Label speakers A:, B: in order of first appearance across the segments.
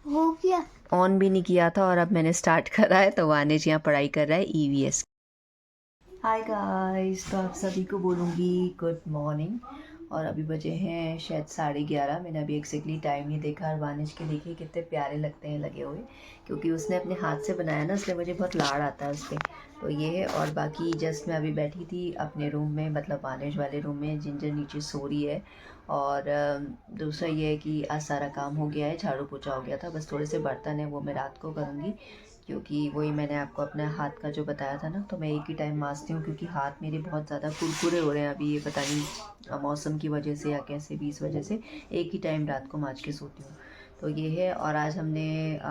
A: हो गया,
B: ऑन भी नहीं किया था और अब मैंने स्टार्ट करा है। तो वानिश यहाँ पढ़ाई कर रहा है ईवीएस। हाय गाइस, तो आप सभी को बोलूँगी गुड मॉर्निंग। और अभी बजे हैं शायद 11:30। मैंने अभी एक्जैक्टली टाइम नहीं देखा। और वानिश के देखिए कितने प्यारे लगते हैं लगे हुए, क्योंकि उसने अपने हाथ से बनाया ना, इसलिए मुझे बहुत लाड़ आता है उस पर। तो ये है। और बाकी जस्ट मैं अभी बैठी थी अपने रूम में, मतलब वानिश वाले रूम में। जिंजर नीचे सो रही है। और दूसरा ये है कि आज सारा काम हो गया है, झाड़ू पोछा हो गया था, बस थोड़े से बर्तन है वो मैं रात को करूँगी। क्योंकि वही मैंने आपको अपने हाथ का जो बताया था ना, तो मैं एक ही टाइम मांजती हूँ, क्योंकि हाथ मेरे बहुत ज़्यादा कुरकुरे हो रहे हैं अभी। ये पता नहीं मौसम की वजह से या कैसे भी, इस वजह से एक ही टाइम रात को मांज के सोती हूँ। तो ये है। और आज हमने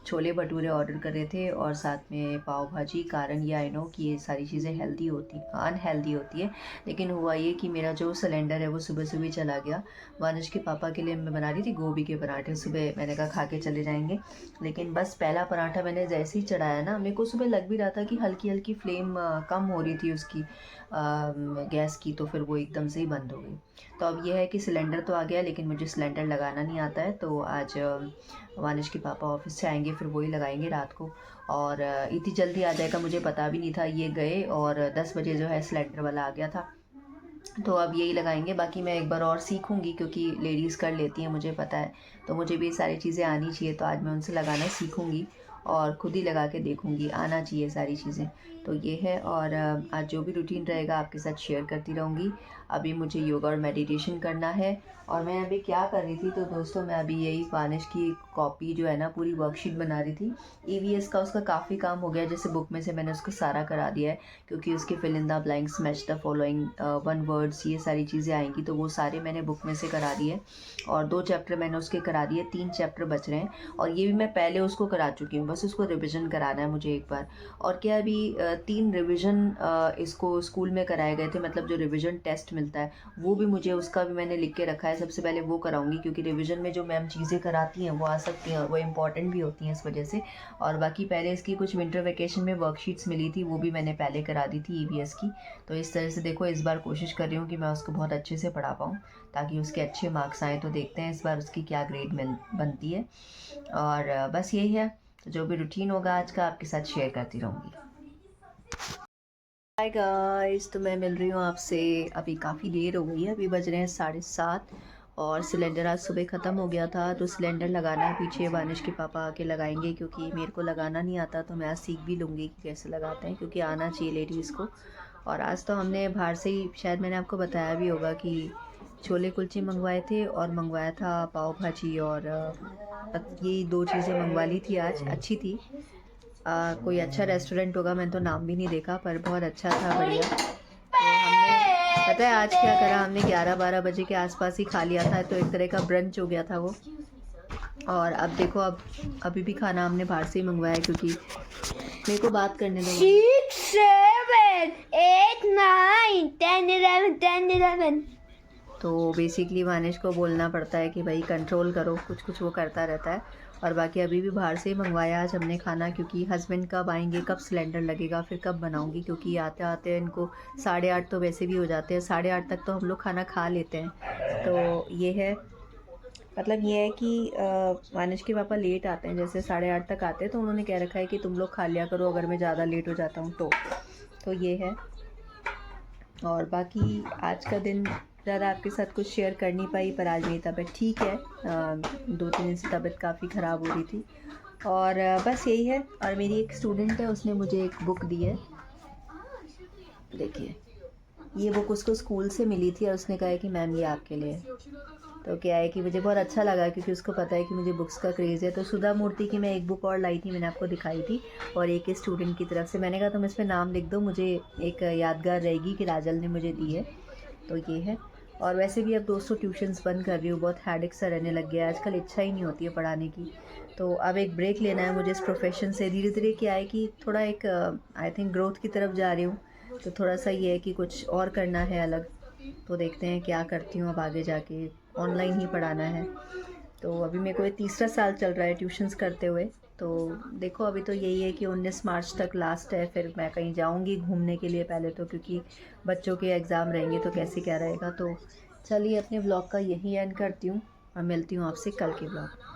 B: छोले भटूरे ऑर्डर करे थे और साथ में पाव भाजी। कारण ये आई नो कि ये सारी चीज़ें हेल्दी होती, अनहेल्दी होती है, लेकिन हुआ ये कि मेरा जो सिलेंडर है वो सुबह सुबह चला गया। वानिश के पापा के लिए मैं बना रही थी गोभी के पराठे सुबह, मैंने कहा खा के चले जाएंगे। लेकिन बस पहला पराठा मैंने जैसे ही चढ़ाया ना, मेरे को सुबह लग भी रहा था कि हल्की हल्की फ्लेम कम हो रही थी उसकी, गैस की। तो फिर वो एकदम से ही बंद हो गई। तो अब यह है कि सिलेंडर तो आ गया, लेकिन मुझे सिलेंडर लगाना नहीं आता है। तो आज वानिश के पापा ऑफिस से आएंगे, फिर वही लगाएंगे रात को। और इतनी जल्दी आ जाएगा मुझे पता भी नहीं था। ये गए और 10 बजे जो है सिलेंडर वाला आ गया था। तो अब यही लगाएंगे। बाकी मैं एक बार और सीखूंगी, क्योंकि लेडीज़ कर लेती हैं मुझे पता है, तो मुझे भी ये सारी चीज़ें आनी चाहिए। तो आज मैं उनसे लगाना सीखूंगी और ख़ुद ही लगा के देखूंगी, आना चाहिए सारी चीज़ें। तो ये है। और आज जो भी रूटीन रहेगा आपके साथ शेयर करती रहूँगी। अभी मुझे योगा और मेडिटेशन करना है। और मैं अभी क्या कर रही थी, तो दोस्तों मैं अभी यही वानिश की कॉपी जो है ना, पूरी वर्कशीट बना रही थी ईवीएस का। उसका काफ़ी काम हो गया, जैसे बुक में से मैंने उसको सारा करा दिया है, क्योंकि उसके fill in the blanks, match the following, one words, ये सारी चीज़ें आएंगी। तो वो सारे मैंने बुक में से करा दिए। और 2 चैप्टर मैंने उसके करा दिए, 3 चैप्टर बच रहे हैं। और ये भी मैं पहले उसको करा चुकी हूँ, बस उसको रिविज़न कराना है मुझे एक बार। और क्या अभी 3 रिविज़न इसको स्कूल में कराए गए थे, मतलब जो रिविज़न टेस्ट मिलता है वो भी मुझे, उसका भी मैंने लिख के रखा है। सबसे पहले वो कराऊंगी, क्योंकि रिविज़न में जो मैम चीज़ें कराती हैं वो आ सकती हैं और वो इम्पॉर्टेंट भी होती हैं इस वजह से। और बाकी पहले इसकी कुछ विंटर वेकेशन में वर्कशीट्स मिली थी, वो भी मैंने पहले करा दी थी ईवीएस की। तो इस तरह से देखो, इस बार कोशिश कर रही हूँ कि मैं उसको बहुत अच्छे से पढ़ा पाऊँ, ताकि उसके अच्छे मार्क्स आएँ। तो देखते हैं इस बार उसकी क्या ग्रेड बनती है। और बस यही है। तो जो भी रूटीन होगा आज का आपके साथ शेयर करती रहूँगी। हाय गाइस, तो मैं मिल रही हूँ आपसे। अभी काफ़ी देर हो गई है, अभी बज रहे हैं 7:30। और सिलेंडर आज सुबह ख़त्म हो गया था, तो सिलेंडर लगाना है। पीछे वानिश के पापा आके लगाएंगे, क्योंकि मेरे को लगाना नहीं आता। तो मैं आज सीख भी लूँगी कि कैसे लगाते हैं, क्योंकि आना चाहिए लेडीज़ को। और आज तो हमने बाहर से ही, शायद मैंने आपको बताया भी होगा कि छोले कुलचे मंगवाए थे और मंगवाया था पाव भाजी। और ये 2 चीज़ें मंगवा ली थी आज, अच्छी थी। कोई अच्छा रेस्टोरेंट होगा, मैंने तो नाम भी नहीं देखा, पर बहुत अच्छा था, बढ़िया। तो हमने, पता है आज क्या करा, हमने 11-12 बजे के आसपास ही खा लिया था। तो एक तरह का ब्रंच हो गया था वो। और अब देखो, अब अभी भी खाना हमने बाहर से ही मंगवाया है, क्योंकि मेरे को बात करने दो।
A: 6, 7, 8, 9, 10, 11, 10, 11।
B: तो बेसिकली वानिश को बोलना पड़ता है कि भाई कंट्रोल करो, कुछ कुछ वो करता रहता है। और बाकी अभी भी बाहर से ही मंगवाया आज हमने खाना, क्योंकि हस्बैंड कब आएंगे, कब सिलेंडर लगेगा, फिर कब बनाऊंगी, क्योंकि आते आते इनको 8:30 तो वैसे भी हो जाते हैं। 8:30 तक तो हम लोग खाना खा लेते हैं। तो ये है, मतलब ये है कि वानिश के पापा लेट आते हैं, जैसे 8:30 तक आते हैं। तो उन्होंने कह रखा है कि तुम लोग खा लिया करो अगर मैं ज़्यादा लेट हो जाता हूँ तो ये है। और बाकी आज का दिन ज़्यादा आपके साथ कुछ शेयर कर नहीं पाई, पर आज मेरी तबीयत ठीक है। 2-3 दिन से तबीयत काफ़ी ख़राब हो रही थी। और बस यही है। और मेरी एक स्टूडेंट है, उसने मुझे एक बुक दी है, देखिए। ये बुक उसको स्कूल से मिली थी और उसने कहा है कि मैम ये आपके लिए है। तो क्या है कि मुझे बहुत अच्छा लगा, क्योंकि उसको पता है कि मुझे बुक्स का क्रेज़ है। तो सुधा मूर्ति की मैं एक बुक और लाई थी, मैंने आपको दिखाई थी। और एक स्टूडेंट की तरफ से मैंने कहा तुम इसमें नाम लिख दो, मुझे एक यादगार रहेगी कि राजल ने मुझे दी है। तो ये है। और वैसे भी अब दोस्तों ट्यूशन्स बंद कर रही हूँ, बहुत हैडिक सा रहने लग गया है आजकल, इच्छा ही नहीं होती है पढ़ाने की। तो अब एक ब्रेक लेना है मुझे इस प्रोफेशन से। धीरे धीरे क्या है कि थोड़ा एक आई थिंक ग्रोथ की तरफ जा रही हूँ। तो थोड़ा सा ये है कि कुछ और करना है अलग। तो देखते हैं क्या करती हूँ अब आगे जाके, ऑनलाइन ही पढ़ाना है। तो अभी मेरे को ये तीसरा साल चल रहा है ट्यूशन्स करते हुए। तो देखो, अभी तो यही है कि 19 मार्च तक लास्ट है, फिर मैं कहीं जाऊंगी घूमने के लिए पहले तो, क्योंकि बच्चों के एग्ज़ाम रहेंगे तो कैसे क्या रहेगा। तो चलिए अपने ब्लॉग का यही एंड करती हूँ और मिलती हूँ आपसे कल के ब्लॉग।